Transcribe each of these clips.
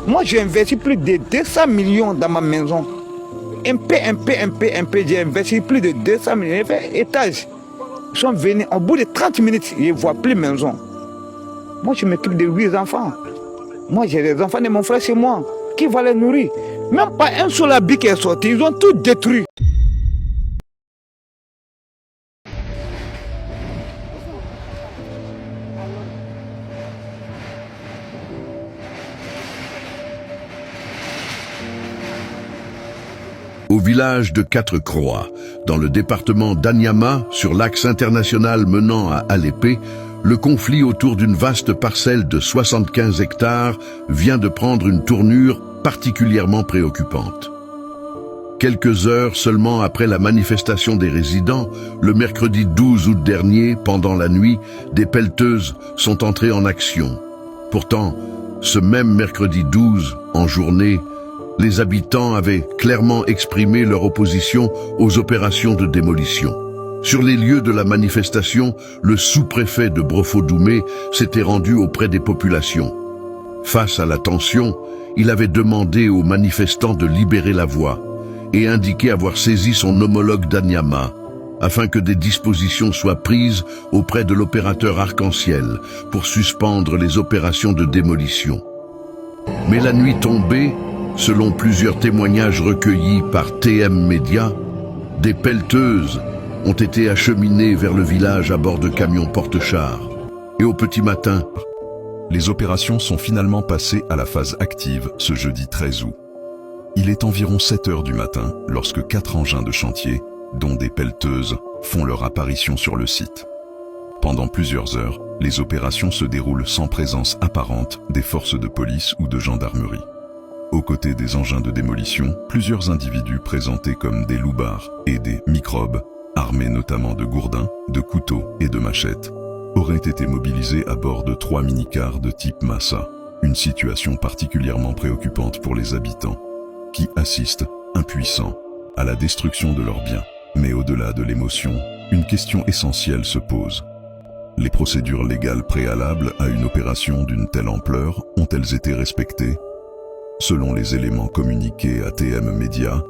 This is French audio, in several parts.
Moi, j'ai investi plus de 200 millions dans ma maison. Un peu, j'ai investi plus de 200 millions. J'ai fait étage. Ils sont venus, au bout de 30 minutes, ils ne voient plus maison. Moi, je m'occupe de 8 enfants. Moi, j'ai des enfants de mon frère chez moi. Qui va les nourrir? Même pas un seul habit qui est sorti. Ils ont tout détruit. Au village de Quatre-Croix, dans le département d'Anyama, sur l'axe international menant à Alépé, le conflit autour d'une vaste parcelle de 75 hectares vient de prendre une tournure particulièrement préoccupante. Quelques heures seulement après la manifestation des résidents, le mercredi 12 août dernier, pendant la nuit, des pelleteuses sont entrées en action. Pourtant, ce même mercredi 12, en journée, les habitants avaient clairement exprimé leur opposition aux opérations de démolition. Sur les lieux de la manifestation, le sous-préfet de Brofo-Doumé s'était rendu auprès des populations. Face à la tension, il avait demandé aux manifestants de libérer la voie et indiqué avoir saisi son homologue d'Anyama afin que des dispositions soient prises auprès de l'opérateur Arc-en-Ciel pour suspendre les opérations de démolition. Mais la nuit tombée, selon plusieurs témoignages recueillis par TM Média, des pelleteuses ont été acheminées vers le village à bord de camions porte-chars. Et au petit matin, les opérations sont finalement passées à la phase active ce jeudi 13 août. Il est environ 7 heures du matin lorsque 4 engins de chantier, dont des pelleteuses, font leur apparition sur le site. Pendant plusieurs heures, les opérations se déroulent sans présence apparente des forces de police ou de gendarmerie. Aux côtés des engins de démolition, plusieurs individus présentés comme des loupards et des microbes, armés notamment de gourdins, de couteaux et de machettes, auraient été mobilisés à bord de 3 minicars de type Massa, une situation particulièrement préoccupante pour les habitants, qui assistent, impuissants, à la destruction de leurs biens. Mais au-delà de l'émotion, une question essentielle se pose. Les procédures légales préalables à une opération d'une telle ampleur ont-elles été respectées? Selon les éléments communiqués à TM Média,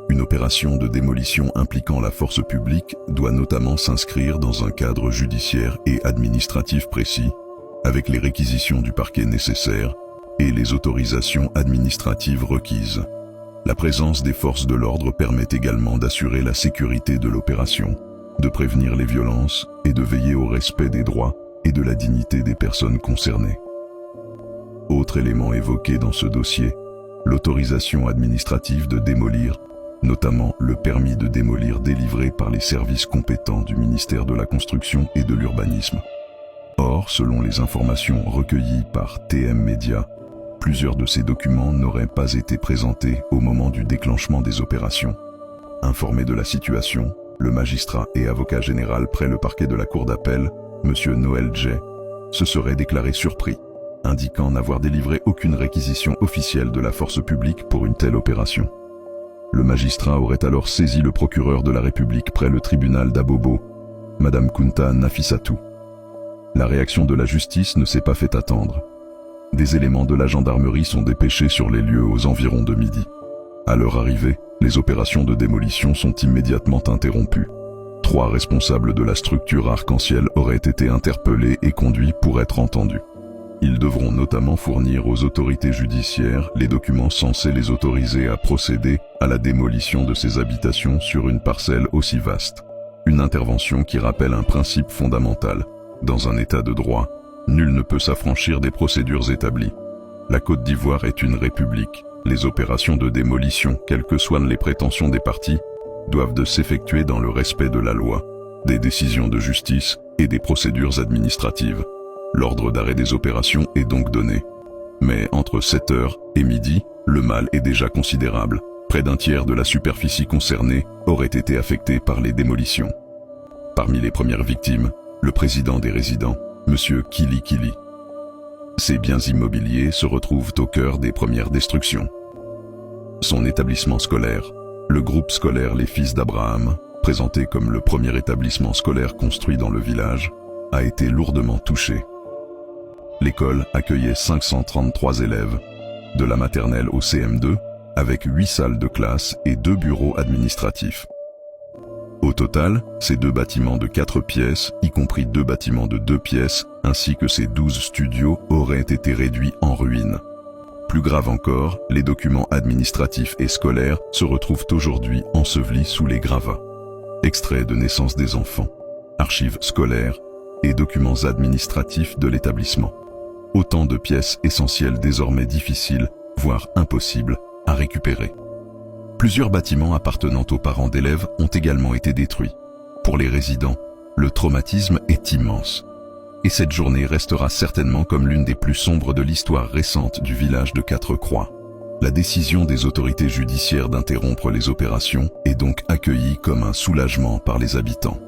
une opération de démolition impliquant la force publique doit notamment s'inscrire dans un cadre judiciaire et administratif précis, avec les réquisitions du parquet nécessaires et les autorisations administratives requises. La présence des forces de l'ordre permet également d'assurer la sécurité de l'opération, de prévenir les violences et de veiller au respect des droits et de la dignité des personnes concernées. Autre élément évoqué dans ce dossier, l'autorisation administrative de démolir, notamment le permis de démolir délivré par les services compétents du ministère de la Construction et de l'Urbanisme. Or, selon les informations recueillies par TM Média, plusieurs de ces documents n'auraient pas été présentés au moment du déclenchement des opérations. Informé de la situation, le magistrat et avocat général près le parquet de la cour d'appel, M. Noël Jay, se serait déclaré surpris, indiquant n'avoir délivré aucune réquisition officielle de la force publique pour une telle opération. Le magistrat aurait alors saisi le procureur de la République près le tribunal d'Abobo, Madame Kunta Nafissatou. La réaction de la justice ne s'est pas fait attendre. Des éléments de la gendarmerie sont dépêchés sur les lieux aux environs de midi. À leur arrivée, les opérations de démolition sont immédiatement interrompues. 3 responsables de la structure Arc-en-Ciel auraient été interpellés et conduits pour être entendus. Ils devront notamment fournir aux autorités judiciaires les documents censés les autoriser à procéder à la démolition de ces habitations sur une parcelle aussi vaste. Une intervention qui rappelle un principe fondamental. Dans un état de droit, nul ne peut s'affranchir des procédures établies. La Côte d'Ivoire est une république. Les opérations de démolition, quelles que soient les prétentions des parties, doivent de s'effectuer dans le respect de la loi, des décisions de justice et des procédures administratives. L'ordre d'arrêt des opérations est donc donné. Mais entre 7 heures et midi, le mal est déjà considérable. Près d'un tiers de la superficie concernée aurait été affectée par les démolitions. Parmi les premières victimes, le président des résidents, M. Kili Kili. Ces biens immobiliers se retrouvent au cœur des premières destructions. Son établissement scolaire, le groupe scolaire Les Fils d'Abraham, présenté comme le premier établissement scolaire construit dans le village, a été lourdement touché. L'école accueillait 533 élèves, de la maternelle au CM2, avec 8 salles de classe et 2 bureaux administratifs. Au total, ces 2 bâtiments de 4 pièces, y compris 2 bâtiments de 2 pièces, ainsi que ces 12 studios auraient été réduits en ruine. Plus grave encore, les documents administratifs et scolaires se retrouvent aujourd'hui ensevelis sous les gravats. Extraits de naissance des enfants, archives scolaires et documents administratifs de l'établissement. Autant de pièces essentielles désormais difficiles, voire impossibles, à récupérer. Plusieurs bâtiments appartenant aux parents d'élèves ont également été détruits. Pour les résidents, le traumatisme est immense. Et cette journée restera certainement comme l'une des plus sombres de l'histoire récente du village de Quatre-Croix. La décision des autorités judiciaires d'interrompre les opérations est donc accueillie comme un soulagement par les habitants.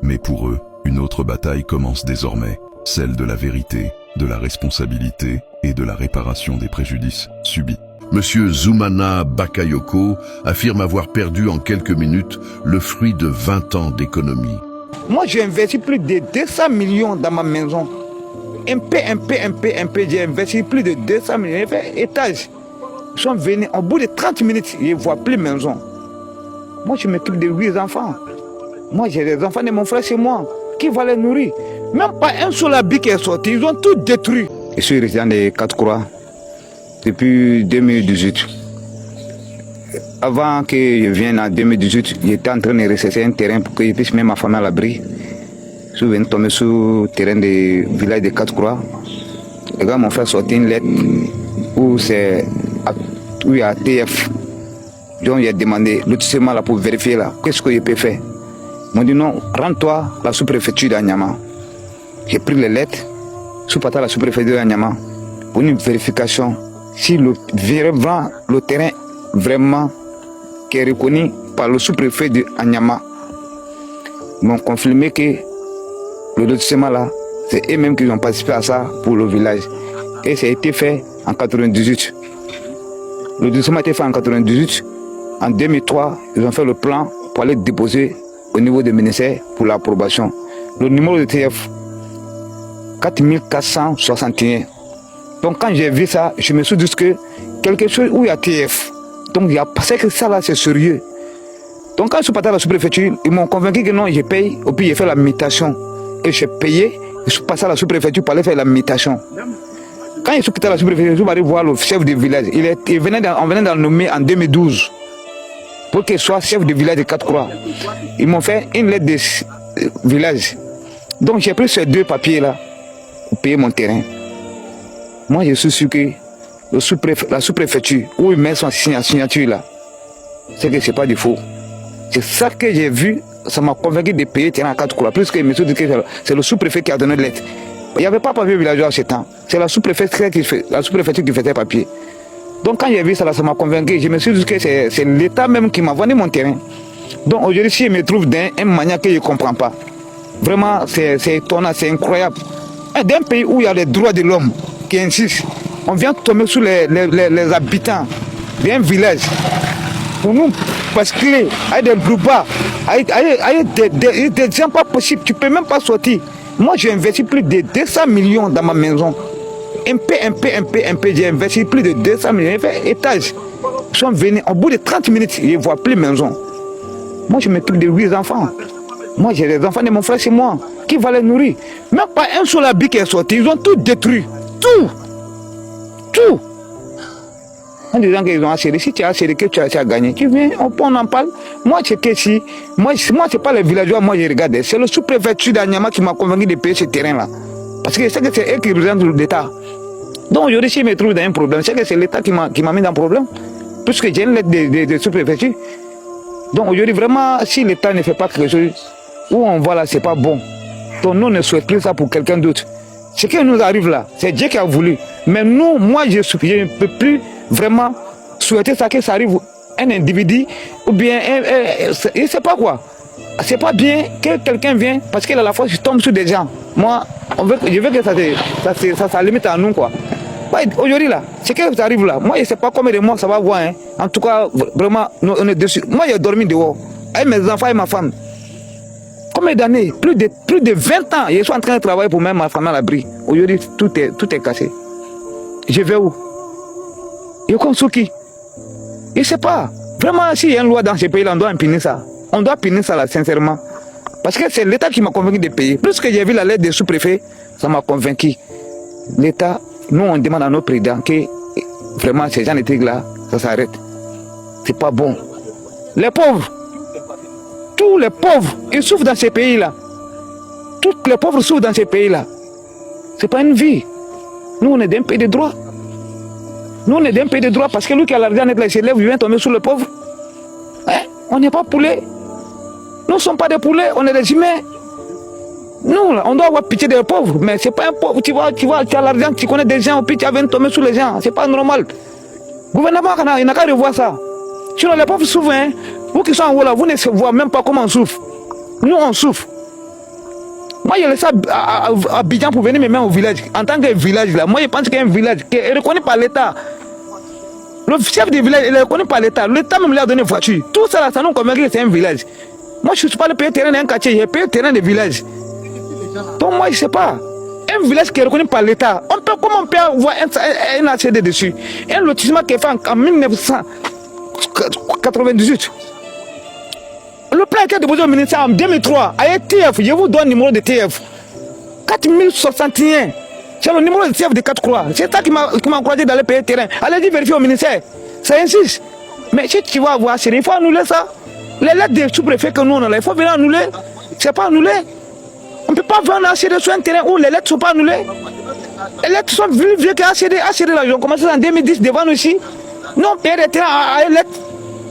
Mais pour eux, une autre bataille commence désormais, celle de la vérité, de la responsabilité et de la réparation des préjudices subis. Monsieur Zoumana Bakayoko affirme avoir perdu en quelques minutes le fruit de 20 ans d'économie. Moi, j'ai investi plus de 200 millions dans ma maison. J'ai investi plus de 200 millions. J'ai fait étage. Ils sont venus, au bout de 30 minutes, ils ne voient plus maison. Moi, je m'occupe de 8 enfants. Moi, j'ai des enfants de mon frère chez moi. Qui va les nourrir? Même pas un seul habit qui est sorti. Ils ont tout détruit. Je suis résident de Quatre-Croix depuis 2018. Avant que je vienne en 2018, j'étais en train de rechercher un terrain pour que je puisse mettre ma famille à l'abri. Je suis venu tomber sur le terrain du village de Quatre-Croix. Les gars m'ont fait sortir une lettre où il y a TF. Donc j'ai demandé lotissement là pour vérifier là. Qu'est-ce que je peux faire? Ils m'ont dit non, rends-toi à la sous-préfecture d'Anyama. J'ai pris les lettres, je suis parti à la sous-préfecture d'Anyama pour une vérification si le terrain vraiment qui est reconnu par le sous-préfet de Anyama. Ils m'ont confirmé que le lotissement là, c'est eux-mêmes qui ont participé à ça pour le village. Et ça a été fait en 98. Le lotissement a été fait en 98. En 2003, ils ont fait le plan pour aller déposer au niveau du ministère pour l'approbation. Le numéro de TF, 4461. Donc quand j'ai vu ça, je me suis dit que quelque chose où il y a TF. Donc il y a passé que ça là, c'est sérieux. Donc quand je suis parti à la sous-préfecture, ils m'ont convaincu que non, je paye, et puis j'ai fait la mutation. Et j'ai payé, je suis passé à la sous-préfecture pour aller faire la mutation. Quand je suis quitté à la sous-préfecture, je suis allé voir le chef du village. On venait d'en nommer en 2012 pour qu'il soit chef du village de Quatre-Croix. Ils m'ont fait une lettre de village. Donc j'ai pris ces 2 papiers-là pour payer mon terrain. Moi, je suis sûr que la sous-préfecture, où il met son signature là, c'est que ce n'est pas du faux. C'est ça que j'ai vu, ça m'a convaincu de payer terrain à Quatre-Croix. Plus que je me suis dit que c'est le sous-préfet qui a donné lettre. Il n'y avait pas papier villageois à ce temps. C'est la sous-préfecture qui faisait papier. Donc quand j'ai vu ça, là, ça m'a convaincu. Je me suis dit que c'est l'État même qui m'a vendu mon terrain. Donc aujourd'hui, si je me trouve dans une manière que je ne comprends pas, vraiment, c'est étonnant, c'est incroyable. D'un pays où il y a les droits de l'homme qui insistent, on vient tomber sur les habitants d'un village pour nous basculer avec des groupes, avec des gens pas possibles. Tu ne peux même pas sortir. Moi, j'ai investi plus de 200 millions dans ma maison. J'ai investi plus de 200 millions. J'ai fait étage. Ils sont venus, au bout de 30 minutes, ils ne voient plus maison. Moi, je m'occupe de 8 enfants. Moi, j'ai des enfants de mon frère chez moi. Qui va les nourrir? Même pas un seul habit qui est sorti. Ils ont tout détruit. Tout. En disant qu'ils ont assuré. Si tu as assuré que tu as gagné, tu viens, on en parle. Moi, c'est que si. Moi, c'est pas les villageois, moi, je regarde. C'est le sous-préfecture d'Anyama qui m'a convaincu de payer ce terrain-là. Parce que c'est eux qui représentent l'État. Donc aujourd'hui, si je me trouve dans un problème, c'est que c'est l'État qui m'a mis dans un problème. Puisque j'ai une lettre de sous-préfecture. Donc aujourd'hui, vraiment, si l'État ne fait pas quelque chose, où on va là, c'est pas bon. Donc nous ne souhaitons plus ça pour quelqu'un d'autre. Ce qui nous arrive là, c'est Dieu qui a voulu. Mais nous, moi, je ne peux plus vraiment souhaiter ça, que ça arrive à un individu, ou bien, je ne sais pas quoi. C'est pas bien que quelqu'un vienne, parce qu'à la fois, je tombe sur des gens. Moi, je veux que ça limite à nous, quoi. Aujourd'hui, là, ce qui arrive là, moi, je ne sais pas combien de mois ça va voir. Hein. En tout cas, vraiment, on est dessus. Moi, j'ai dormi dehors, avec mes enfants et ma femme. Combien d'années? Plus de 20 ans, je suis en train de travailler pour mettre ma femme à l'abri. Aujourd'hui, tout est cassé. Je vais où? Et comme qui? Je ne sais pas. Vraiment, s'il y a une loi dans ce pays-là, on doit punir ça. On doit punir ça là, sincèrement. Parce que c'est l'État qui m'a convaincu de payer. Plus que j'ai vu la lettre des sous-préfets, ça m'a convaincu. L'État, nous on demande à nos présidents que vraiment ces gens de trucs-là, ça s'arrête. C'est pas bon. Les pauvres, tous les pauvres, ils souffrent dans ces pays-là. Tous les pauvres souffrent dans ces pays-là. C'est pas une vie. Nous on est d'un pays de droit. Nous on est d'un pays de droit parce que lui qui a l'argent net là, il s'élève, il vient tomber sur le pauvre. Hein? On n'est pas poulets. Nous ne sommes pas des poulets, on est des humains. Nous, on doit avoir pitié des pauvres, mais c'est pas un pauvre. Tu as l'argent, tu connais des gens, puis tu viens tomber sur les gens. C'est pas normal. Le gouvernement, il n'a qu'à revoir ça. Sinon, les pauvres souffrent. Hein. Vous qui sont en haut là, vous ne voyez même pas comment on souffre. Nous, on souffre. Moi, je laisse à Abidjan pour venir me mettre au village. En tant que village là, moi, je pense qu'il y a un village qui est reconnu par l'État. Le chef du village, il est reconnu par l'État. L'État même lui a donné une voiture. Tout ça, là, ça nous convainc que c'est un village. Moi, je ne suis pas le pays terrain d'un quartier, j'ai payé le terrain des villages. Donc, moi, je ne sais pas. Un village qui est reconnu par l'État, comment on peut avoir un ACD dessus? Un lotissement qui est fait en 1998. Le plan a été déposé au ministère en 2003 à TF. Je vous donne le numéro de TF. 4061. C'est le numéro de TF de 4 croix. C'est ça qui m'a encouragé d'aller payer le terrain. Allez-y vérifier au ministère. Ça insiste. Mais si tu vas voir, il faut annuler ça. Les lettres des sous-préfets que nous on a là, il faut venir annuler. C'est pas annulé. On ne peut pas vendre ACD sur un terrain où les lettres ne sont pas annulées. Les lettres sont plus vieux que ACD. ACD là, ils ont commencé en 2010 devant nous ici. Nous on paye des terrains à lettres.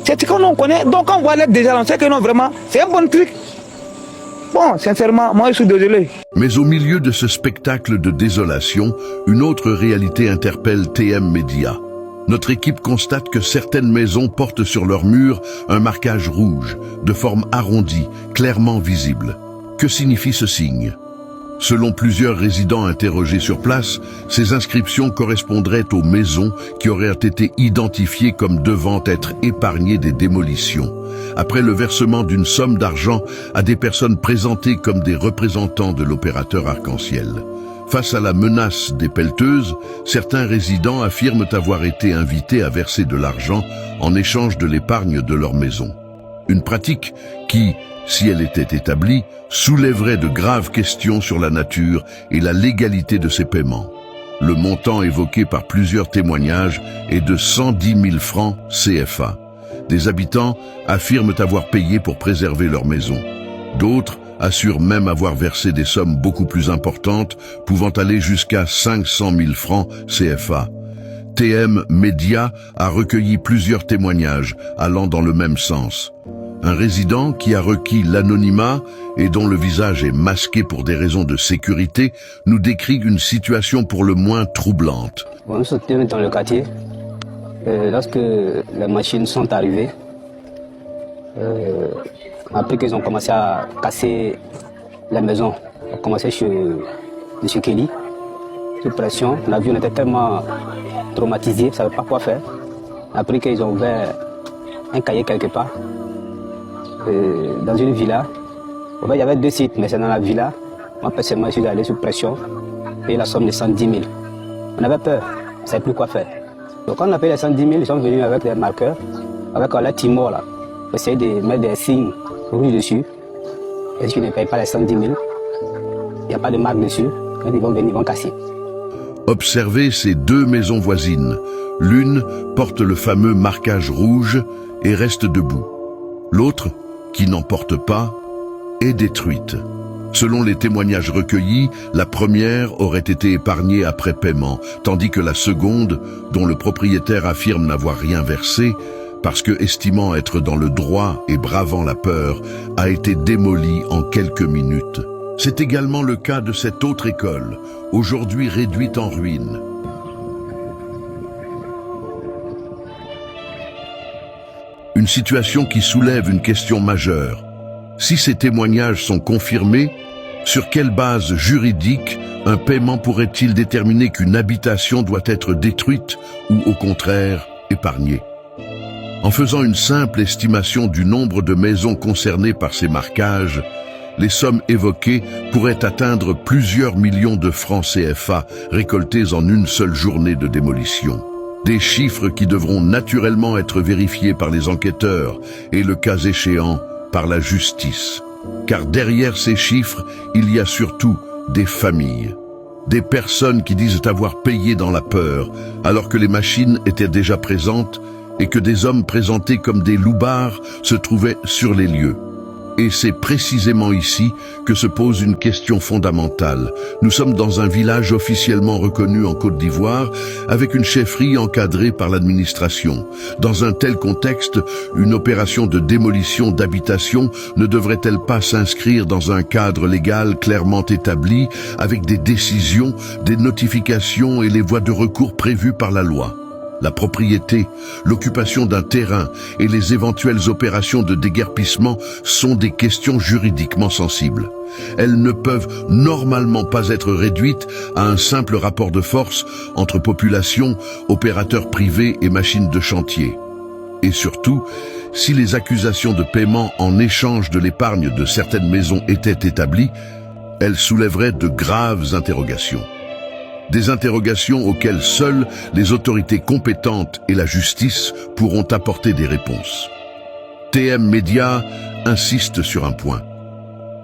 C'est ce que nous on connaît. Donc quand on voit lettres déjà, on sait que non, vraiment, c'est un bon truc. Bon, sincèrement, moi je suis désolé. Mais au milieu de ce spectacle de désolation, une autre réalité interpelle TM Média. Notre équipe constate que certaines maisons portent sur leurs murs un marquage rouge, de forme arrondie, clairement visible. Que signifie ce signe? Selon plusieurs résidents interrogés sur place, ces inscriptions correspondraient aux maisons qui auraient été identifiées comme devant être épargnées des démolitions, après le versement d'une somme d'argent à des personnes présentées comme des représentants de l'opérateur Arc-en-Ciel. Face à la menace des pelleteuses, certains résidents affirment avoir été invités à verser de l'argent en échange de l'épargne de leur maison. Une pratique qui, si elle était établie, soulèverait de graves questions sur la nature et la légalité de ces paiements. Le montant évoqué par plusieurs témoignages est de 110 000 francs CFA. Des habitants affirment avoir payé pour préserver leur maison. D'autres assurent même avoir versé des sommes beaucoup plus importantes, pouvant aller jusqu'à 500 000 francs CFA. TM Média a recueilli plusieurs témoignages allant dans le même sens. Un résident qui a requis l'anonymat et dont le visage est masqué pour des raisons de sécurité nous décrit une situation pour le moins troublante. Nous sommes dans le quartier. Lorsque les machines sont arrivées, après qu'ils ont commencé à casser la maison, on a commencé chez M. Kelly, sous pression. La vie, on était tellement traumatisés, on ne savait pas quoi faire. Après qu'ils ont ouvert un cahier quelque part, dans une villa. En fait, il y avait 2 sites, mais c'est dans la villa. Moi, personnellement, je suis allé sous pression, payer la somme de 110 000. On avait peur, on ne savait plus quoi faire. Donc quand on a payé les 110 000, ils sont venus avec des marqueurs, avec la timor là, pour essayer de mettre des signes rouges dessus. Et si tu ne payes pas les 110 000, il n'y a pas de marque dessus, quand ils vont venir, ils vont casser. Observez ces 2 maisons voisines. L'une porte le fameux marquage rouge et reste debout. L'autre, qui n'en porte pas, est détruite. Selon les témoignages recueillis, la première aurait été épargnée après paiement, tandis que la seconde, dont le propriétaire affirme n'avoir rien versé, parce que estimant être dans le droit et bravant la peur, a été démolie en quelques minutes. C'est également le cas de cette autre école, aujourd'hui réduite en ruine. Une situation qui soulève une question majeure. Si ces témoignages sont confirmés, sur quelle base juridique un paiement pourrait-il déterminer qu'une habitation doit être détruite ou au contraire épargnée? En faisant une simple estimation du nombre de maisons concernées par ces marquages, les sommes évoquées pourraient atteindre plusieurs millions de francs CFA récoltés en une seule journée de démolition. Des chiffres qui devront naturellement être vérifiés par les enquêteurs et, le cas échéant, par la justice. Car derrière ces chiffres, il y a surtout des familles. Des personnes qui disent avoir payé dans la peur, alors que les machines étaient déjà présentes et que des hommes présentés comme des loupards se trouvaient sur les lieux. Et c'est précisément ici que se pose une question fondamentale. Nous sommes dans un village officiellement reconnu en Côte d'Ivoire, avec une chefferie encadrée par l'administration. Dans un tel contexte, une opération de démolition d'habitations ne devrait-elle pas s'inscrire dans un cadre légal clairement établi, avec des décisions, des notifications et les voies de recours prévues par la loi ? La propriété, l'occupation d'un terrain et les éventuelles opérations de déguerpissement sont des questions juridiquement sensibles. Elles ne peuvent normalement pas être réduites à un simple rapport de force entre population, opérateurs privés et machines de chantier. Et surtout, si les accusations de paiement en échange de l'épargne de certaines maisons étaient établies, elles soulèveraient de graves interrogations. Des interrogations auxquelles seules les autorités compétentes et la justice pourront apporter des réponses. TM Média insiste sur un point.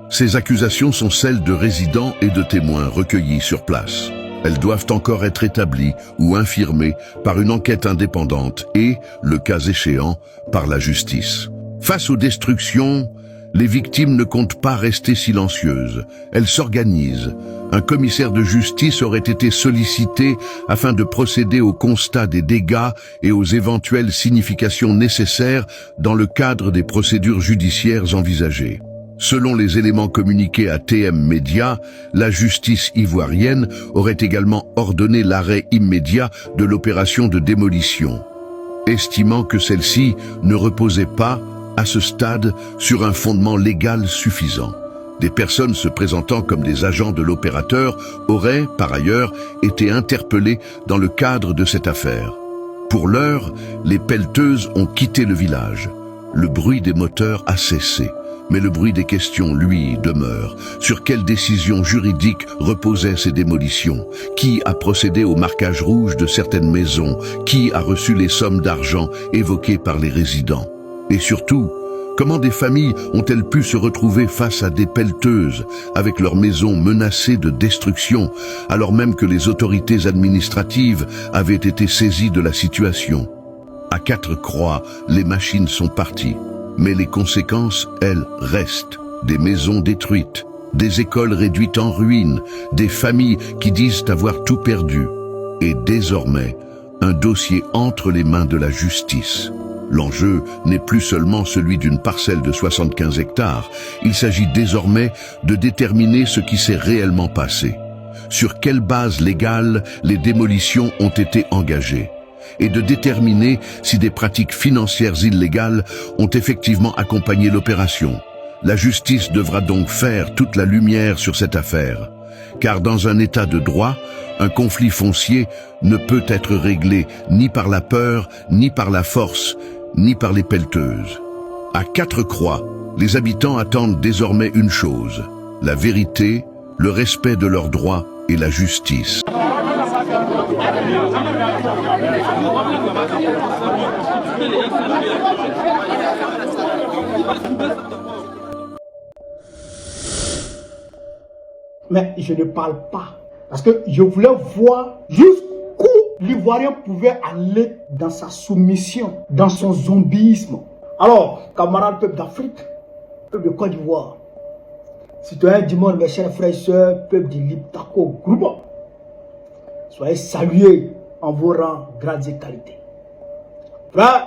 Ces accusations sont celles de résidents et de témoins recueillis sur place. Elles doivent encore être établies ou infirmées par une enquête indépendante et, le cas échéant, par la justice. Face aux destructions, les victimes ne comptent pas rester silencieuses. Elles s'organisent. Un commissaire de justice aurait été sollicité afin de procéder au constat des dégâts et aux éventuelles significations nécessaires dans le cadre des procédures judiciaires envisagées. Selon les éléments communiqués à TM Média, la justice ivoirienne aurait également ordonné l'arrêt immédiat de l'opération de démolition, estimant que celle-ci ne reposait pas, à ce stade, sur un fondement légal suffisant. Des personnes se présentant comme des agents de l'opérateur auraient, par ailleurs, été interpellées dans le cadre de cette affaire. Pour l'heure, les pelleteuses ont quitté le village. Le bruit des moteurs a cessé, mais le bruit des questions, lui, demeure. Sur quelle décision juridique reposaient ces démolitions? Qui a procédé au marquage rouge de certaines maisons? Qui a reçu les sommes d'argent évoquées par les résidents? Et surtout, comment des familles ont-elles pu se retrouver face à des pelleteuses, avec leurs maisons menacées de destruction, alors même que les autorités administratives avaient été saisies de la situation? À 4 croix, les machines sont parties, mais les conséquences, elles, restent. Des maisons détruites, des écoles réduites en ruines, des familles qui disent avoir tout perdu. Et désormais, un dossier entre les mains de la justice. L'enjeu n'est plus seulement celui d'une parcelle de 75 hectares, il s'agit désormais de déterminer ce qui s'est réellement passé. Sur quelle base légale les démolitions ont été engagées, et de déterminer si des pratiques financières illégales ont effectivement accompagné l'opération. La justice devra donc faire toute la lumière sur cette affaire, car dans un état de droit, un conflit foncier ne peut être réglé ni par la peur, ni par la force, ni par les pelleteuses. À 4 croix, les habitants attendent désormais une chose, la vérité, le respect de leurs droits et la justice. Mais je ne parle pas, parce que je voulais voir jusqu'où l'Ivoirien pouvait aller dans sa soumission, dans son zombisme. Alors, camarades peuple d'Afrique, peuple de Côte d'Ivoire, citoyens du monde, mes chers frères et sœurs, peuple du Liptako groupe, soyez salués en vos rangs, grades et qualités. Frère,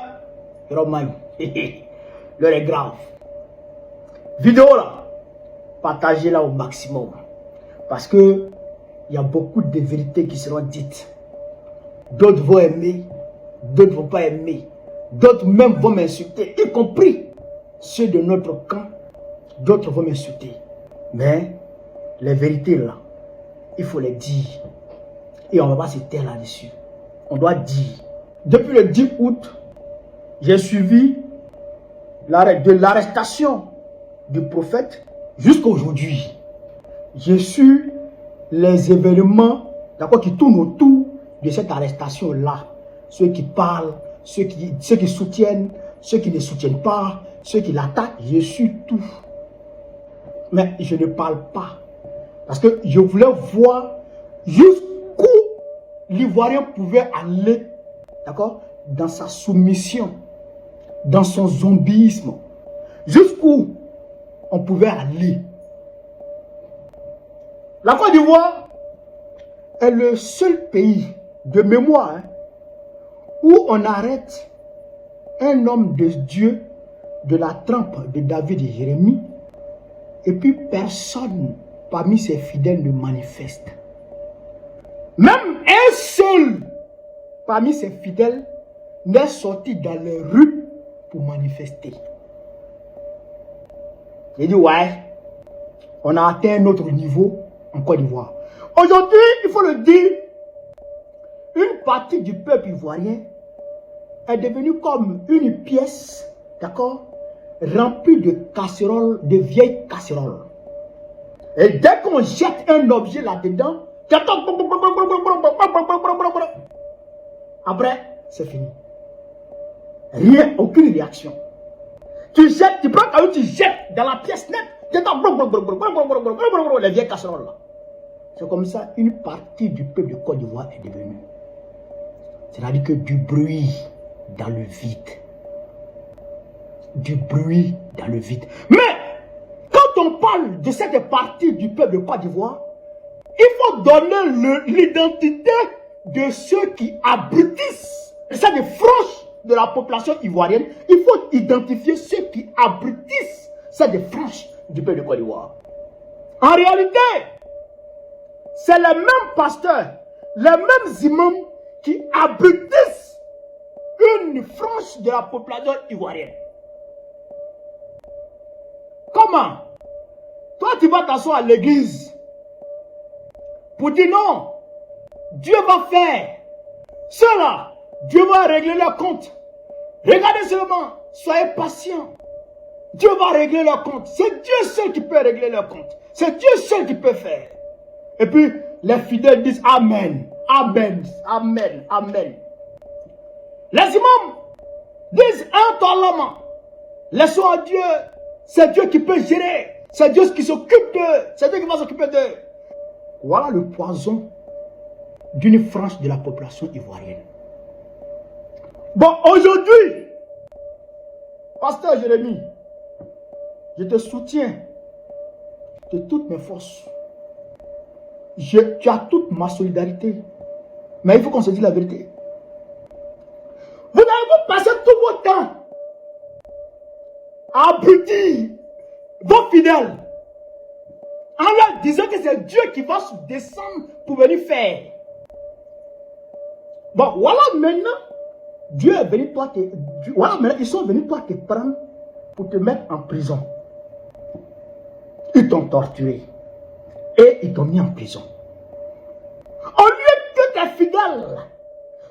Romain, l'heure est grave. Vidéo là, partagez-la au maximum. Parce que il y a beaucoup de vérités qui seront dites. D'autres vont aimer, d'autres ne vont pas aimer. D'autres même vont m'insulter, y compris ceux de notre camp. D'autres vont m'insulter. Mais les vérités là, il faut les dire. Et on ne va pas se taire là-dessus. On doit dire. Depuis le 10 août, j'ai suivi de l'arrestation du prophète jusqu'à aujourd'hui. J'ai su les événements qui tournent autour de cette arrestation-là. ceux qui parlent, ceux qui soutiennent, ceux qui ne soutiennent pas, ceux qui l'attaquent. Je suis tout. Mais je ne parle pas. Parce que je voulais voir jusqu'où l'Ivoirien pouvait aller, d'accord, dans sa soumission, dans son zombisme. Jusqu'où on pouvait aller. La Côte d'Ivoire est le seul pays de mémoire où on arrête un homme de Dieu de la trempe de David et Jérémie et puis personne parmi ses fidèles ne manifeste. Même un seul parmi ses fidèles n'est sorti dans les rues pour manifester. J'ai dit ouais, on a atteint un autre niveau en Côte d'Ivoire. Aujourd'hui, il faut le dire, une partie du peuple ivoirien est devenue comme une pièce, d'accord, remplie de casseroles, de vieilles casseroles. Et dès qu'on jette un objet là-dedans, après, c'est fini. Rien, aucune réaction. Tu jettes, tu prends caillou, tu jettes dans la pièce nette, les vieilles casseroles là. C'est comme ça une partie du peuple de Côte d'Ivoire est devenue. C'est-à-dire que du bruit dans le vide. Du bruit dans le vide. Mais, quand on parle de cette partie du peuple de Côte d'Ivoire, il faut donner l'identité de ceux qui abrutissent. C'est des franges de la population ivoirienne. Il faut identifier ceux qui abrutissent. C'est des franges du peuple de Côte d'Ivoire. En réalité, c'est les mêmes pasteurs, les mêmes imams qui abrutissent une frange de la population ivoirienne. Comment? Toi, tu vas t'asseoir à l'église pour dire non, Dieu va faire cela, Dieu va régler leur compte. Regardez seulement, soyez patients. Dieu va régler leur compte. C'est Dieu seul qui peut régler leur compte. C'est Dieu seul qui peut faire. Et puis, les fidèles disent Amen, Amen, Amen, Amen. Les imams disent intoléralement, laissons à Dieu, c'est Dieu qui peut gérer, c'est Dieu qui s'occupe d'eux, c'est Dieu qui va s'occuper d'eux. Voilà le poison d'une frange de la population ivoirienne. Bon, aujourd'hui, Pasteur Jérémie, je te soutiens de toutes mes forces. Tu as toute ma solidarité. Mais il faut qu'on se dise la vérité. Vous n'avez pas passé tout votre temps à abrutir vos fidèles en leur disant que c'est Dieu qui va descendre pour venir faire. Bon, voilà maintenant, Dieu est venu toi voilà maintenant, ils sont venus toi te prendre pour te mettre en prison. Ils t'ont torturé et ils t'ont mis en prison. Au lieu que tes fidèles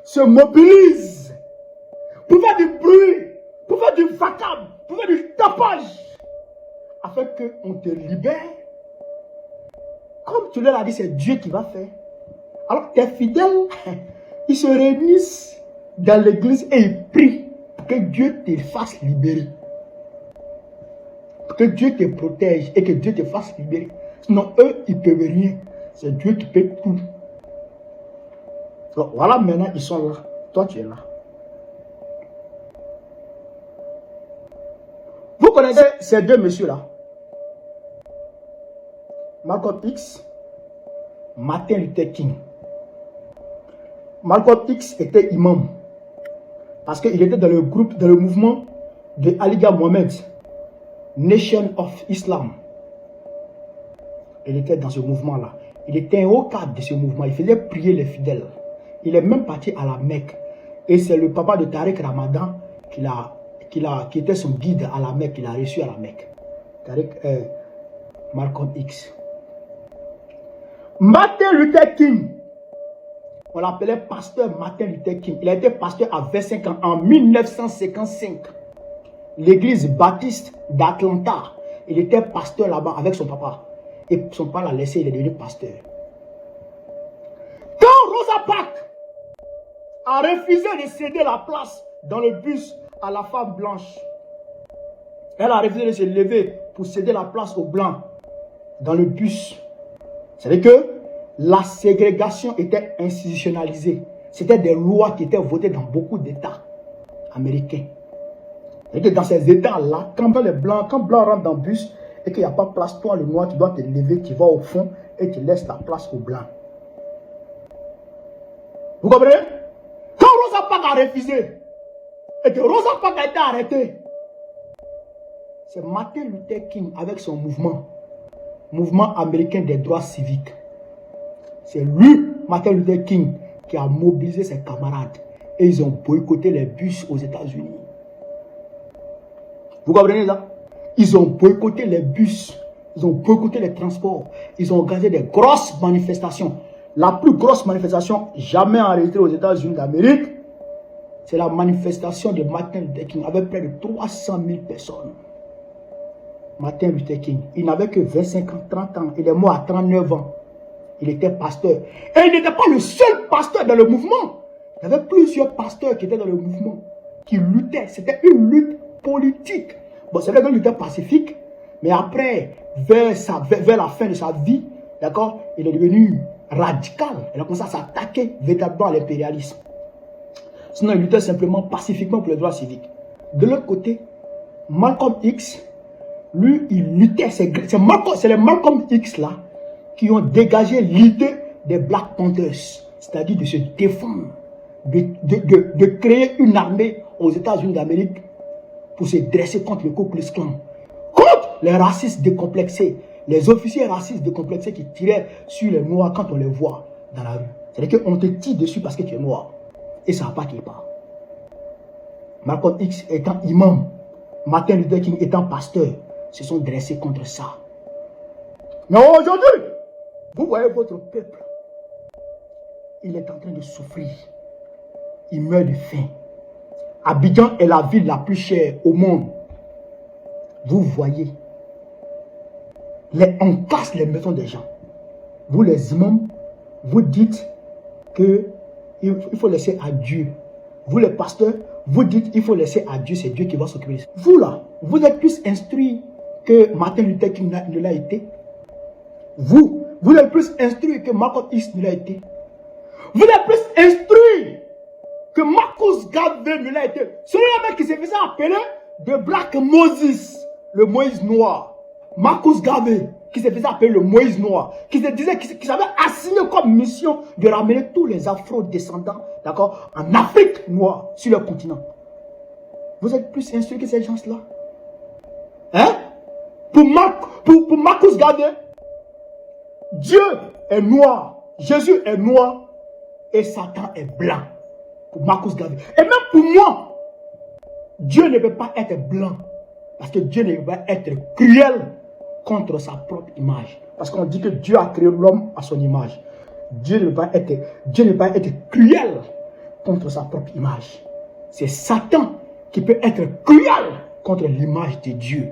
se mobilisent pour faire du bruit, pour faire du vacarme, pour faire du tapage, afin qu'on te libère, comme tu leur as dit, c'est Dieu qui va faire. Alors tes fidèles, ils se réunissent dans l'église et ils prient pour que Dieu te fasse libérer. Pour que Dieu te protège et que Dieu te fasse libérer. Sinon, eux, ils ne peuvent rien. C'est Dieu qui peut tout. Donc, voilà, maintenant, ils sont là. Toi, tu es là. Vous connaissez ces deux messieurs-là? Malcolm X, Martin Luther King. Malcolm X était imam. Parce qu'il était dans le groupe, dans le mouvement de Ali Mohammed, Nation of Islam. Il était dans ce mouvement-là. Il était un haut cadre de ce mouvement. Il faisait prier les fidèles. Il est même parti à la Mecque. Et c'est le papa de Tariq Ramadan qui était son guide à la Mecque, qu'il a reçu à la Mecque. Malcolm X. Martin Luther King. On l'appelait pasteur Martin Luther King. Il a été pasteur à 25 ans en 1955. L'église baptiste d'Atlanta. Il était pasteur là-bas avec son papa. Et son papa l'a laissé, il est devenu pasteur. Quand Rosa Parks a refusé de céder la place dans le bus à la femme blanche. Elle a refusé de se lever pour céder la place aux blancs dans le bus. C'est-à-dire que la ségrégation était institutionnalisée. C'était des lois qui étaient votées dans beaucoup d'États américains. C'est-à-dire que dans ces États-là, quand blanc rentre dans le bus et qu'il n'y a pas de place, toi le noir, tu dois te lever, tu vas au fond et tu laisses la place aux blancs. Vous comprenez? Quand Rosa Parks a refusé et que Rosa Parks a été arrêté, c'est Martin Luther King avec son mouvement américain des droits civiques. C'est lui, Martin Luther King, qui a mobilisé ses camarades et ils ont boycotté les bus aux États-Unis. Vous comprenez ça? Ils ont boycotté les bus, ils ont boycotté les transports, ils ont organisé des grosses manifestations. La plus grosse manifestation jamais enregistrée aux États-Unis d'Amérique, c'est la manifestation de Martin Luther King avec près de 300 000 personnes. Martin Luther King, il n'avait que 25 ans, 30 ans, il est mort à 39 ans. Il était pasteur. Et il n'était pas le seul pasteur dans le mouvement. Il y avait plusieurs pasteurs qui étaient dans le mouvement, qui luttaient. C'était une lutte politique. Bon, c'est vrai qu'il était pacifique, mais après, vers la fin de sa vie, d'accord, il est devenu radical. Il a commencé à s'attaquer véritablement à l'impérialisme. Sinon, il luttait simplement pacifiquement pour les droits civiques. De l'autre côté, Malcolm X, lui, il luttait. C'est les Malcolm X là qui ont dégagé l'idée des Black Panthers, c'est-à-dire de se défendre, de créer une armée aux États-Unis d'Amérique pour se dresser contre le Ku Klux Klan, contre les racistes décomplexés, les officiers racistes décomplexés qui tiraient sur les noirs quand on les voit dans la rue. C'est-à-dire qu'on te tire dessus parce que tu es noir. Et ça n'a pas qu'il part. Malcolm X étant imam, Martin Luther King étant pasteur, se sont dressés contre ça. Mais aujourd'hui, vous voyez votre peuple, il est en train de souffrir. Il meurt de faim. Abidjan est la ville la plus chère au monde. Vous voyez, on casse les maisons des gens. Vous les imams, vous dites qu'il faut laisser à Dieu. Vous les pasteurs, vous dites qu'il faut laisser à Dieu, c'est Dieu qui va s'occuper de ça. Vous là, vous êtes plus instruits que Martin Luther King ne l'a été. Vous êtes plus instruits que Malcolm X ne l'a été. Vous êtes plus instruits que Marcus Garvey ne l'a été. Celui-là qui s'est fait appeler de Black Moses, le Moïse noir. Marcus Garvey, qui s'est fait appeler le Moïse noir, qui se disait qu'il avait assigné comme mission de ramener tous les afro-descendants, d'accord, en Afrique noire, sur le continent. Vous êtes plus instruits que ces gens-là? Hein? Pour Marcus Garvey, Dieu est noir, Jésus est noir et Satan est blanc. Pour Marcus Garvey. Et même pour moi, Dieu ne peut pas être blanc. Parce que Dieu ne peut pas être cruel contre sa propre image. Parce qu'on dit que Dieu a créé l'homme à son image. Dieu ne peut pas être cruel contre sa propre image. C'est Satan qui peut être cruel contre l'image de Dieu.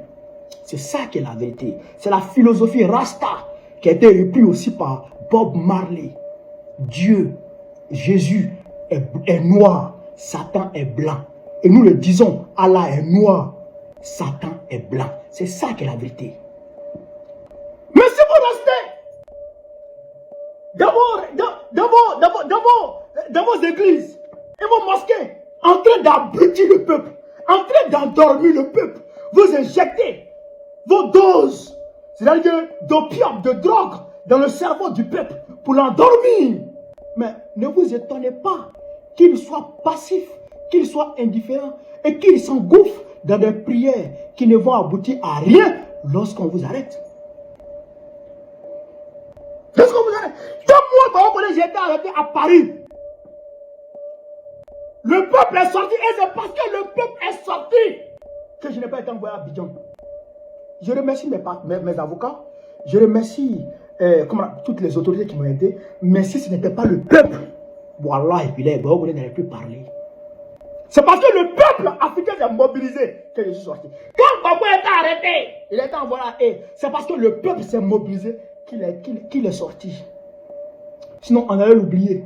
C'est ça qui est la vérité. C'est la philosophie Rasta qui a été reprise aussi par Bob Marley. Dieu, Jésus est noir, Satan est blanc. Et nous le disons, Allah est noir, Satan est blanc. C'est ça qui est la vérité. Mais si vous restez dans vos églises et vos mosquées, en train d'abrutir le peuple, en train d'endormir le peuple, vous injectez vos doses, c'est-à-dire d'opium, de drogue, dans le cerveau du peuple pour l'endormir. Mais ne vous étonnez pas qu'il soit passif, qu'il soit indifférent et qu'il s'engouffre dans des prières qui ne vont aboutir à rien lorsqu'on vous arrête. Lorsqu'on vous arrête. Moi, j'ai été arrêté à Paris. Le peuple est sorti et c'est parce que le peuple est sorti que je n'ai pas été envoyé à Abidjan. Je remercie mes avocats, je remercie toutes les autorités qui m'ont aidé, mais si ce n'était pas le peuple, voilà, et puis là, vous n'allez plus parler. C'est parce que le peuple africain s'est mobilisé que je suis sorti. Quand Babo est arrêté, il est envoyé à Haye, c'est parce que le peuple s'est mobilisé qu'il est sorti. Sinon, on allait l'oublier.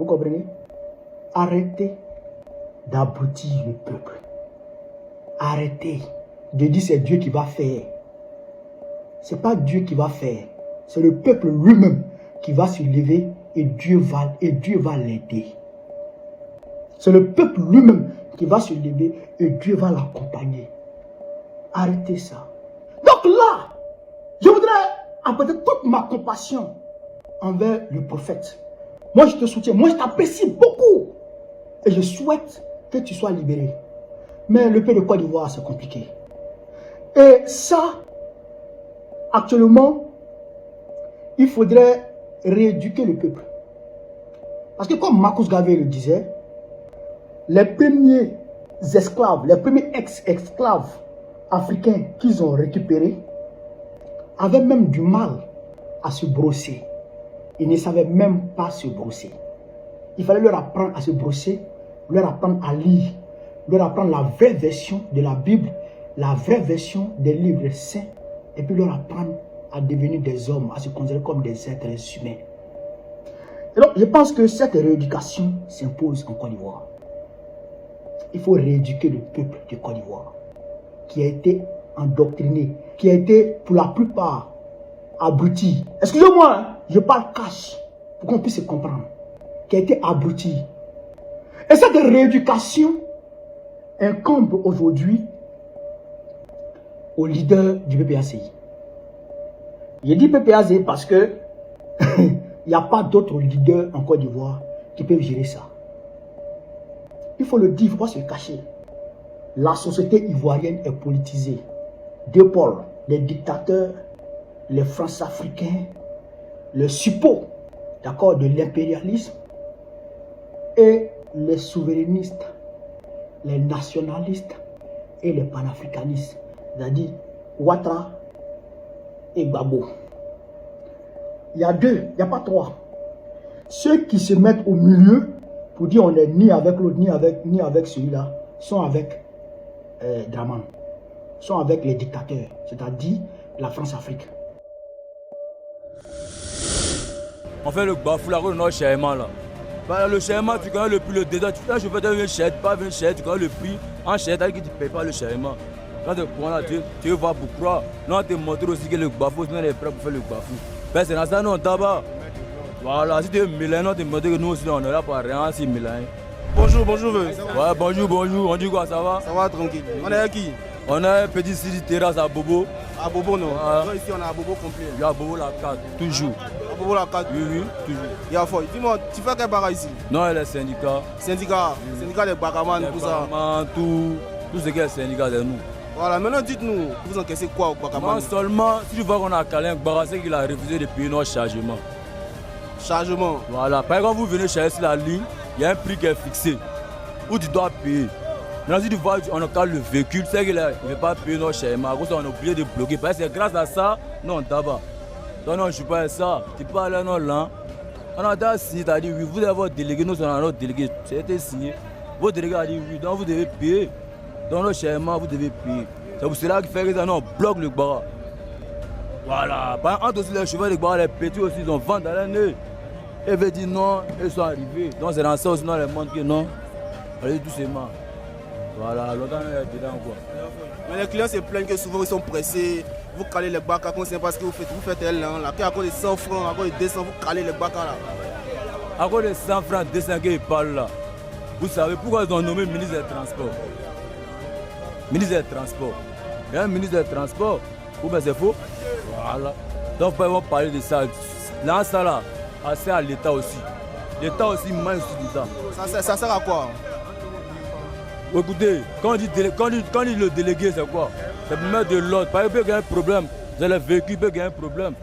Vous comprenez? Arrêtez d'abrutir le peuple. Arrêtez de dire c'est Dieu qui va faire. Ce n'est pas Dieu qui va faire. C'est le peuple lui-même qui va se lever et Dieu va l'aider. C'est le peuple lui-même qui va se lever et Dieu va l'accompagner. Arrêtez ça. Donc là, je voudrais apporter toute ma compassion envers le prophète. Moi, je te soutiens. Moi, je t'apprécie beaucoup. Et je souhaite que tu sois libéré. Mais le pays de Côte d'Ivoire, c'est compliqué. Et ça, actuellement, il faudrait rééduquer le peuple. Parce que comme Marcus Garvey le disait, les premiers esclaves, les premiers ex-esclaves africains qu'ils ont récupérés avaient même du mal à se brosser. Ils ne savaient même pas se brosser. Il fallait leur apprendre à se brosser, leur apprendre à lire, leur apprendre la vraie version de la Bible, la vraie version des livres saints, et puis leur apprendre à devenir des hommes, à se considérer comme des êtres humains. Et donc, je pense que cette rééducation s'impose en Côte d'Ivoire. Il faut rééduquer le peuple de Côte d'Ivoire, qui a été endoctriné, qui a été pour la plupart abruti. Excusez-moi, hein, je parle cash pour qu'on puisse se comprendre. Qui a été abruti. Et cette rééducation incombe aujourd'hui au leader du PPACI. Je dis PPACI parce que il n'y a pas d'autres leaders en Côte d'Ivoire qui peuvent gérer ça. Il faut le dire, il ne faut pas se cacher. La société ivoirienne est politisée. Deux pôles, les dictateurs, les France-Africains, les suppôts, d'accord, de l'impérialisme, et les souverainistes, les nationalistes et les panafricanistes, c'est-à-dire Ouattara et Gbagbo. Il y a deux, il n'y a pas trois. Ceux qui se mettent au milieu pour dire on n'est ni avec l'autre, ni avec celui-là, sont avec Draman, sont avec les dictateurs, c'est-à-dire la France-Afrique. On fait le bafou là, on a le chèvement là. Bah, le chèvement, tu connais le prix, le dédit. Tu fais un chauffeur de chèvre, pas un chèvre, tu connais le prix. En chèvre, tu ne payes pas le chèvement. Quand tu prends là, tu vas voir pour croire. Non, tu montres aussi que le bafou, tu es prêt pour faire le bafou. Ben, c'est dans ça, non, tabac. Voilà, si tu es Milan, non, tu montres que nous aussi, on est là pour rien, si Milan. Bonjour, bonjour. Ouais, bonjour, bonjour. On dit quoi, ça va? Ça va tranquille. On est à qui? On a un petit site terrasse à Bobo. À Bobo, non. Ouais. Ici, on a à Bobo complet. Il y a Bobo la 4, toujours. À Bobo la 4? Oui, toujours. Il y a fort. Dis-moi, tu fais quel barra ici? Non, il est syndicat. Syndicat. Syndicat des Bagaman, tout ça. Tout ce qui est syndicat de nous. Voilà, maintenant dites-nous, vous encaissez quoi au Bagaman? Non seulement, si tu vois qu'on a calé un barra, c'est qu'il a refusé de payer nos chargements. Chargement? Voilà, par exemple, vous venez chercher sur la ligne, il y a un prix qui est fixé, où tu dois payer. Maintenant, si tu vois, on a calé le véhicule, c'est qu'il ne veut pas payer nos chargements, à cause on est obligé de bloquer. Parce que c'est grâce à ça, non, d'abord. Donc non, je ne suis pas ça. Tu parles là, non, là. On a déjà signé, tu as dit oui, vous avez votre délégué, nous sommes notre délégué. C'était signé. Votre délégué a dit oui, donc vous devez payer. Dans nos chargements, vous devez payer. C'est pour cela qu'il fait que ça, non, on bloque le barra. Voilà. Par exemple, aussi les chevaux de barra, les petits aussi, ils ont vendu dans l'année. Et veut dire non, ils sont arrivés. Donc c'est dans ça aussi, non, les montres que non. Allez doucement. Voilà, longtemps on est dedans quoi. Mais les clients se plaignent que souvent ils sont pressés. Vous calez les bacs à cause c'est parce que vous faites elle là. À cause de 100 francs, à cause de 200, vous calez les bacs là. À cause de 100 francs, 200 qu'ils parlent là. Vous savez pourquoi ils ont nommé ministre des Transports? Ministre des Transports. Il y a un ministre des Transports. Ou bien c'est faux? Voilà. Donc ils vont parler de ça. Là, ça là, c'est à l'État aussi. L'État aussi mange sur ça. Ça sert à quoi? Écoutez, quand on dit le délégué, c'est quoi? C'est pour mettre de l'ordre. Par exemple, il peut y avoir un problème. Vous avez le véhicule, il peut y avoir un problème.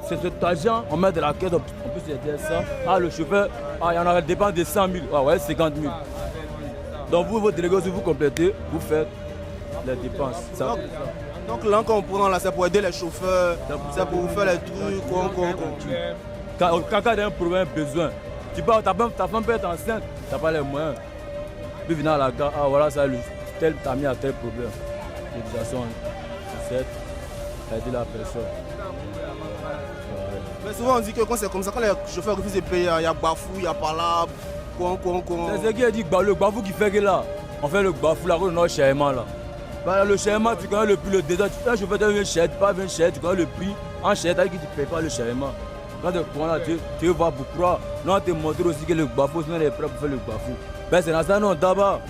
C'est cet argent, on met de la caisse, on peut se dire ça. Ah, le chauffeur, il y en a dépense de 100 000. Ah ouais, 50 000. Donc vous, votre délégué, si vous complétez, vous faites les dépenses. Donc là, quand on prend là, c'est pour aider les chauffeurs, c'est pour faire les trucs, quoi. Quand il y a un problème, besoin. Tu pars, ta femme peut être enceinte, tu n'as pas les moyens. Puis venir à la gare, ah voilà, ça t'a mis à tel problème. L'utilisation, c'est aider la personne. Voilà. Mais souvent on dit que quand c'est comme ça, quand les chauffeurs refusent de payer, il y a bafou, il y a pas là, quoi. C'est ce qui a dit le bafou qui fait que là, on fait le bafou là, on a le chèvement là. Bah, le chèvement, tu connais le prix, le désert, tu fais un chauffeur, tu veux cher, tu pas bien cher, tu connais le prix. En cher, tu ne payes pas le chèvement. Quand tu vas beaucoup, nous on te montre aussi que le bafou, sinon on est prêt pour faire le bafou. Ben c'est dans ça, non, d'abord.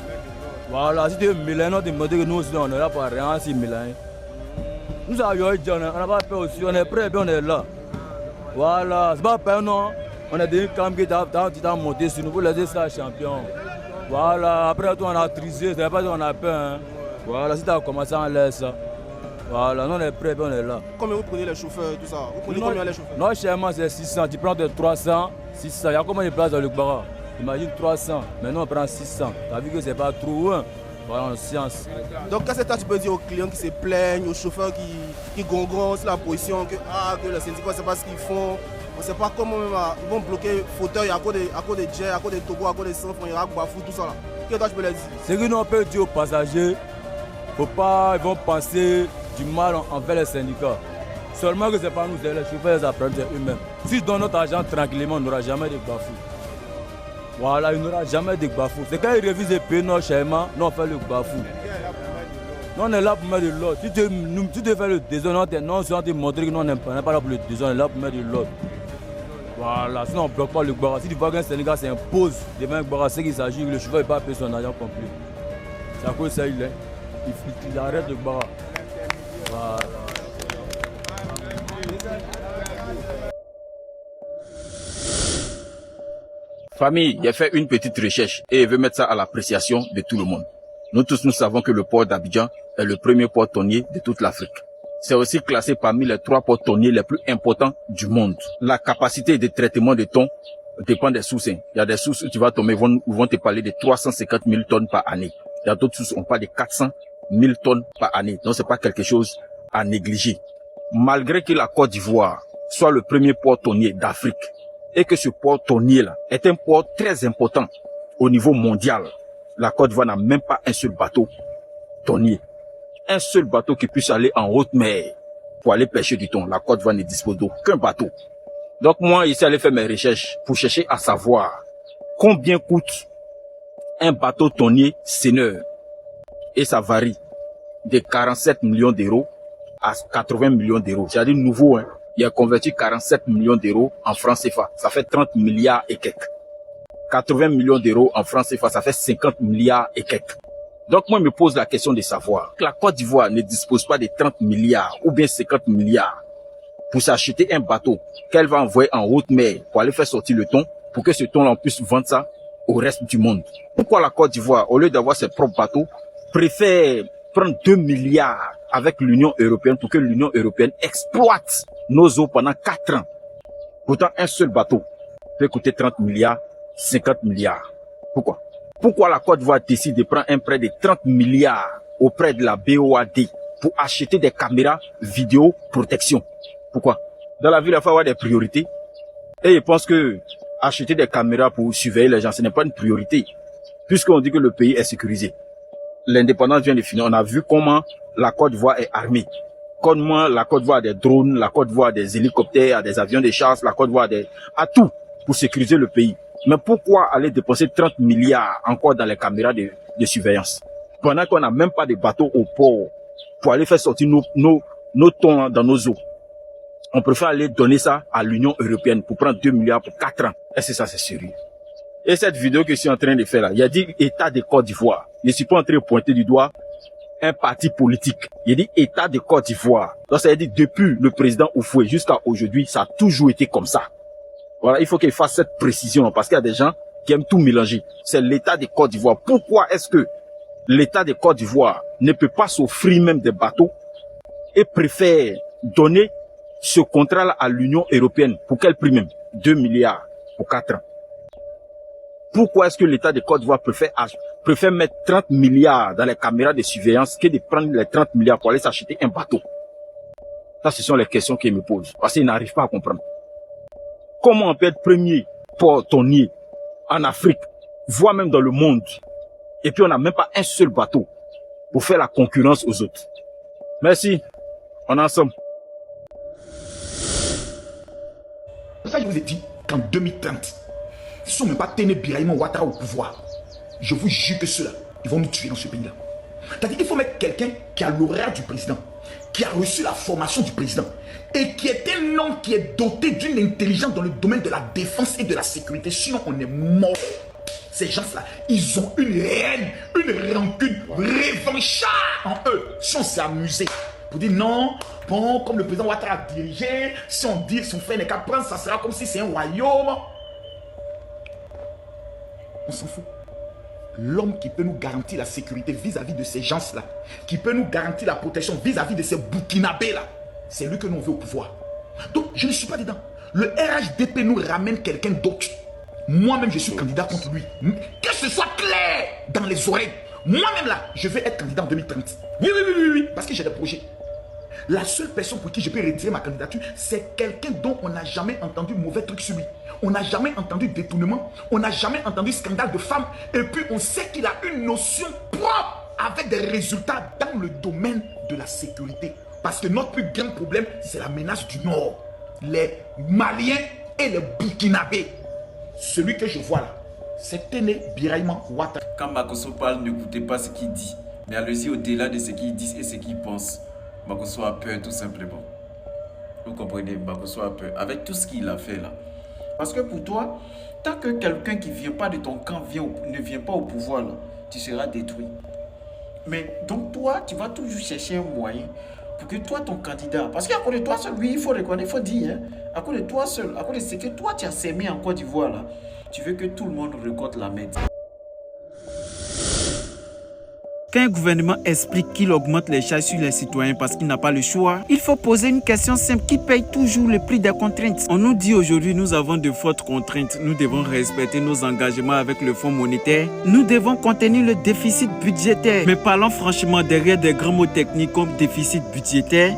Voilà, si tu es Milan, on te montre que nous aussi on est là pour rien si Milan. Nous avions dit, on n'a pas peur aussi, on est prêt, puis on est là. Voilà, c'est pas peur non. On a des camps qui t'ont monté sur nous pour laisser ça champion. Voilà, après tout on a trisé, c'est pas qu'on a peur. Hein. Voilà, si tu as commencé à laisser ça. Voilà, nous on est prêt, puis on est là. Combien vous prenez les chauffeurs et tout ça? Vous prenez combien les chauffeurs? Non, chèrement c'est 600, tu prends de 300, 600. Il y a combien de places dans le Gbara? Imagine 300, maintenant on prend 600. Tu as vu que c'est pas trop loin. Voilà, en science. Donc, qu'est-ce que tu peux dire aux clients qui se plaignent, aux chauffeurs qui gongronnent sur la position, que le syndicat ne sait pas ce qu'ils font, on ne sait pas comment même, ils vont bloquer fauteuil à cause de jet, à cause de Togo, à cause de sang, il y a bafou, tout ça là. Qu'est-ce que tu peux leur dire? C'est que nous on peut dire aux passagers, faut pas, ils vont penser du mal envers les syndicats. Seulement que ce n'est pas nous, c'est les chauffeurs, les apprentis eux-mêmes. Si dans notre argent tranquillement, on n'aura jamais de bafou. Voilà, il n'y aura jamais de bafou. C'est quand ils révisent les pays, nos schémas, nous on fait le bafou. Nous on est là pour mettre de l'ordre. Si tu fais le désordre, non, si on te montre que nous on n'est pas là pour le désordre, on est là pour mettre de l'ordre. Voilà, sinon on ne bloque pas le Gbara. Si tu vois qu'un Sénégal s'impose devant un Gbara, c'est qu'il s'agit que le chauffeur ne va pas payer son argent complet. C'est à cause de ça il arrête le Gbara. Voilà. Famille, j'ai fait une petite recherche et je veux mettre ça à l'appréciation de tout le monde. Nous tous, nous savons que le port d'Abidjan est le premier port tonnier de toute l'Afrique. C'est aussi classé parmi les 3 ports tonniers les plus importants du monde. La capacité de traitement de thon dépend des sources. Il y a des sources où tu vas tomber, où vont te parler de 350 000 tonnes par année. Il y a d'autres sources où on parle de 400 000 tonnes par année. Donc c'est pas quelque chose à négliger. Malgré que la Côte d'Ivoire soit le premier port tonnier d'Afrique, et que ce port tonnier-là est un port très important au niveau mondial. La Côte d'Ivoire n'a même pas un seul bateau tonnier. Un seul bateau qui puisse aller en haute mer pour aller pêcher du thon. La Côte d'Ivoire ne dispose d'aucun bateau. Donc moi, ici, allé faire mes recherches pour chercher à savoir combien coûte un bateau tonnier seineur. Et ça varie de 47 millions d'euros à 80 millions d'euros. C'est-à-dire nouveau, hein. Il a converti 47 millions d'euros en francs CFA. Ça fait 30 milliards et quelques. 80 millions d'euros en francs CFA, ça fait 50 milliards et quelques. Donc moi, je me pose la question de savoir que la Côte d'Ivoire ne dispose pas de 30 milliards ou bien 50 milliards pour s'acheter un bateau qu'elle va envoyer en haute mer pour aller faire sortir le thon, pour que ce thon-là puisse vendre ça au reste du monde. Pourquoi la Côte d'Ivoire, au lieu d'avoir ses propres bateaux, préfère prendre 2 milliards avec l'Union européenne pour que l'Union européenne exploite nos eaux pendant 4 ans. Pourtant, un seul bateau peut coûter 30 milliards, 50 milliards. Pourquoi? Pourquoi la Côte d'Ivoire décide de prendre un prêt de 30 milliards auprès de la BOAD pour acheter des caméras vidéo protection? Pourquoi? Dans la ville, il faut avoir des priorités. Et je pense que acheter des caméras pour surveiller les gens, ce n'est pas une priorité. Puisqu'on dit que le pays est sécurisé. L'indépendance vient de finir. On a vu comment la Côte d'Ivoire est armée. Comment la Côte d'Ivoire a des drones, la Côte d'Ivoire a des hélicoptères, a des avions de chasse, la Côte d'Ivoire a tout pour sécuriser le pays. Mais pourquoi aller dépenser 30 milliards encore dans les caméras de surveillance? Pendant qu'on n'a même pas de bateaux au port pour aller faire sortir nos thons dans nos eaux. On préfère aller donner ça à l'Union européenne pour prendre 2 milliards pour 4 ans. Est-ce que ça c'est sérieux? Et cette vidéo que je suis en train de faire là, il y a dit État de Côte d'Ivoire. Je ne suis pas en train de pointer du doigt un parti politique. Il dit État de Côte d'Ivoire. Donc ça veut dire depuis le président Oufoué jusqu'à aujourd'hui, ça a toujours été comme ça. Voilà, il faut qu'il fasse cette précision parce qu'il y a des gens qui aiment tout mélanger. C'est l'État de Côte d'Ivoire. Pourquoi est-ce que l'État de Côte d'Ivoire ne peut pas s'offrir même des bateaux et préfère donner ce contrat-là à l'Union européenne pour quel prix même? 2 milliards pour 4 ans. Pourquoi est-ce que l'État de Côte d'Ivoire préfère mettre 30 milliards dans les caméras de surveillance que de prendre les 30 milliards pour aller s'acheter un bateau? Ça, ce sont les questions qu'ils me posent. Parce qu'ils n'arrivent pas à comprendre. Comment on peut être premier port tonnier en Afrique, voire même dans le monde, et puis on n'a même pas un seul bateau pour faire la concurrence aux autres? Merci. On est ensemble. C'est ça que je vous ai dit qu'en 2030, ils ne sont même pas Téné Birahima Ouattara au pouvoir. Je vous jure que ceux-là, ils vont nous tuer dans ce pays-là. C'est-à-dire qu'il faut mettre quelqu'un qui a l'horaire du président, qui a reçu la formation du président et qui est un homme qui est doté d'une intelligence dans le domaine de la défense et de la sécurité. Sinon, on est mort. Ces gens-là, ils ont une haine, une rancune revancharde en eux. Si on s'est amusé pour dire non, bon, comme le président Ouattara a dirigé, si on dit son frère n'est qu'à prendre, ça sera comme si c'est un royaume. On s'en fout. L'homme qui peut nous garantir la sécurité vis-à-vis de ces gens-là, qui peut nous garantir la protection vis-à-vis de ces Burkinabés-là, c'est lui que nous veut au pouvoir. Donc, je ne suis pas dedans. Le RHDP nous ramène quelqu'un d'autre. Moi-même, je suis candidat contre lui. Que ce soit clair dans les oreilles. Moi-même, là, je vais être candidat en 2030. Oui, parce que j'ai des projets. La seule personne pour qui je peux retirer ma candidature, c'est quelqu'un dont on n'a jamais entendu mauvais truc sur lui. On n'a jamais entendu détournement. On n'a jamais entendu scandale de femmes. Et puis, on sait qu'il a une notion propre avec des résultats dans le domaine de la sécurité. Parce que notre plus grand problème, c'est la menace du Nord. Les Maliens et les Burkinabés. Celui que je vois là, c'est Téné Birahima Ouattara. Quand Makosso parle, n'écoutez pas ce qu'il dit, mais allez-y au-delà de ce qu'il dit et ce qu'il pense. Makosso a peur tout simplement. Vous comprenez, Makosso a peur avec tout ce qu'il a fait là. Parce que pour toi, tant que quelqu'un qui ne vient pas de ton camp ne vient pas au pouvoir, là, tu seras détruit. Mais donc toi, tu vas toujours chercher un moyen pour que toi, ton candidat, parce qu'à cause de toi seul, oui, il faut reconnaître, il faut dire, hein, à cause de toi seul, à cause de ce que toi tu as sémé en Côte d'Ivoire là, tu veux que tout le monde récolte la merde. Quand un gouvernement explique qu'il augmente les charges sur les citoyens parce qu'il n'a pas le choix, il faut poser une question simple: qui paye toujours le prix des contraintes? On nous dit aujourd'hui nous avons de fortes contraintes, nous devons respecter nos engagements avec le Fonds monétaire, nous devons contenir le déficit budgétaire. Mais parlons franchement, derrière des grands mots techniques comme déficit budgétaire,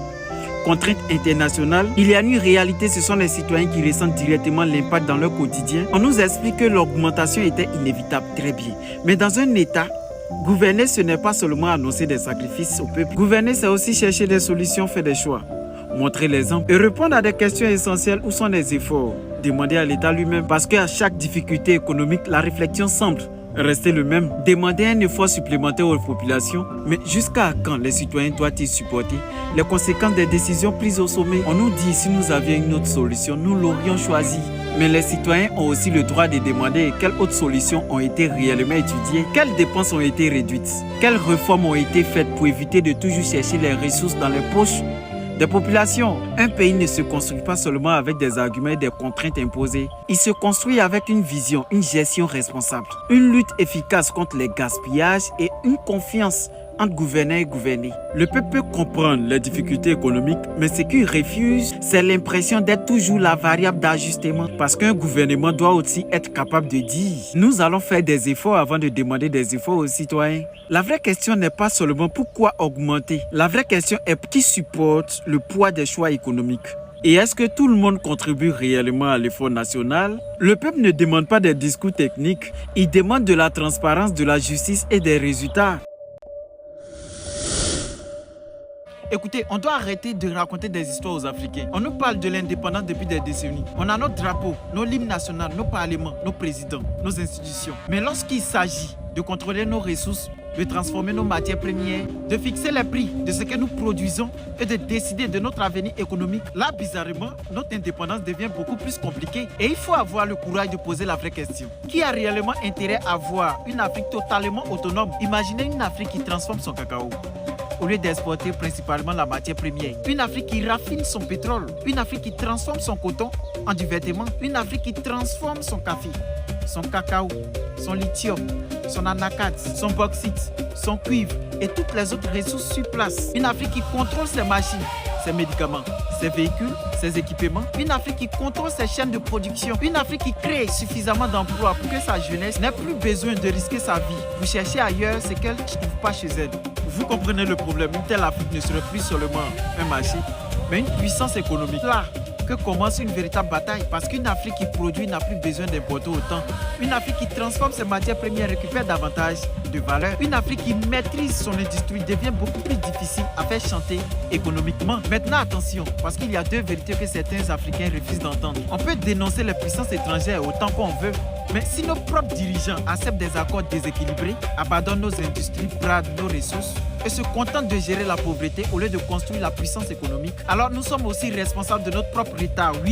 contraintes internationales, il y a une réalité, ce sont les citoyens qui ressentent directement l'impact dans leur quotidien. On nous explique que l'augmentation était inévitable, très bien. Mais dans un État, gouverner, ce n'est pas seulement annoncer des sacrifices au peuple. Gouverner, c'est aussi chercher des solutions, faire des choix, montrer l'exemple et répondre à des questions essentielles. Où sont les efforts? Demander à l'État lui-même, parce qu'à chaque difficulté économique, la réflexion semble rester le même. Demander un effort supplémentaire aux populations. Mais jusqu'à quand les citoyens doivent-ils supporter les conséquences des décisions prises au sommet? On nous dit, si nous avions une autre solution, nous l'aurions choisie. Mais les citoyens ont aussi le droit de demander quelles autres solutions ont été réellement étudiées, quelles dépenses ont été réduites, quelles réformes ont été faites pour éviter de toujours chercher les ressources dans les poches des populations. Un pays ne se construit pas seulement avec des arguments et des contraintes imposées. Il se construit avec une vision, une gestion responsable, une lutte efficace contre les gaspillages et une confiance entre gouverneurs et gouvernés. Le peuple peut comprendre les difficultés économiques, mais ce qu'il refuse, c'est l'impression d'être toujours la variable d'ajustement. Parce qu'un gouvernement doit aussi être capable de dire: nous allons faire des efforts avant de demander des efforts aux citoyens. La vraie question n'est pas seulement pourquoi augmenter. La vraie question est qui supporte le poids des choix économiques. Et est-ce que tout le monde contribue réellement à l'effort national? Le peuple ne demande pas des discours techniques, il demande de la transparence, de la justice et des résultats. Écoutez, on doit arrêter de raconter des histoires aux Africains. On nous parle de l'indépendance depuis des décennies. On a notre drapeau, nos hymnes nationaux, nos parlements, nos présidents, nos institutions. Mais lorsqu'il s'agit de contrôler nos ressources, de transformer nos matières premières, de fixer les prix de ce que nous produisons et de décider de notre avenir économique, là, bizarrement, notre indépendance devient beaucoup plus compliquée. Et il faut avoir le courage de poser la vraie question. Qui a réellement intérêt à voir une Afrique totalement autonome? Imaginez une Afrique qui transforme son cacao au lieu d'exporter principalement la matière première. Une Afrique qui raffine son pétrole. Une Afrique qui transforme son coton en du vêtement. Une Afrique qui transforme son café, son cacao, son lithium, son anacate, son bauxite, son cuivre et toutes les autres ressources sur place. Une Afrique qui contrôle ses machines, ses médicaments, ses véhicules, ses équipements. Une Afrique qui contrôle ses chaînes de production. Une Afrique qui crée suffisamment d'emplois pour que sa jeunesse n'ait plus besoin de risquer sa vie pour chercher ailleurs ce qu'elle ne trouve pas chez elle. Vous comprenez le problème. Une telle Afrique ne serait plus seulement un marché, mais une puissance économique. Là, que commence une véritable bataille. Parce qu'une Afrique qui produit n'a plus besoin d'importer autant. Une Afrique qui transforme ses matières premières récupère davantage de valeur. Une Afrique qui maîtrise son industrie devient beaucoup plus difficile à faire chanter économiquement. Maintenant, attention, parce qu'il y a deux vérités que certains Africains refusent d'entendre. On peut dénoncer les puissances étrangères autant qu'on veut, mais si nos propres dirigeants acceptent des accords déséquilibrés, abandonnent nos industries, bradent nos ressources et se contentent de gérer la pauvreté au lieu de construire la puissance économique, alors nous sommes aussi responsables de notre propre retard. Oui,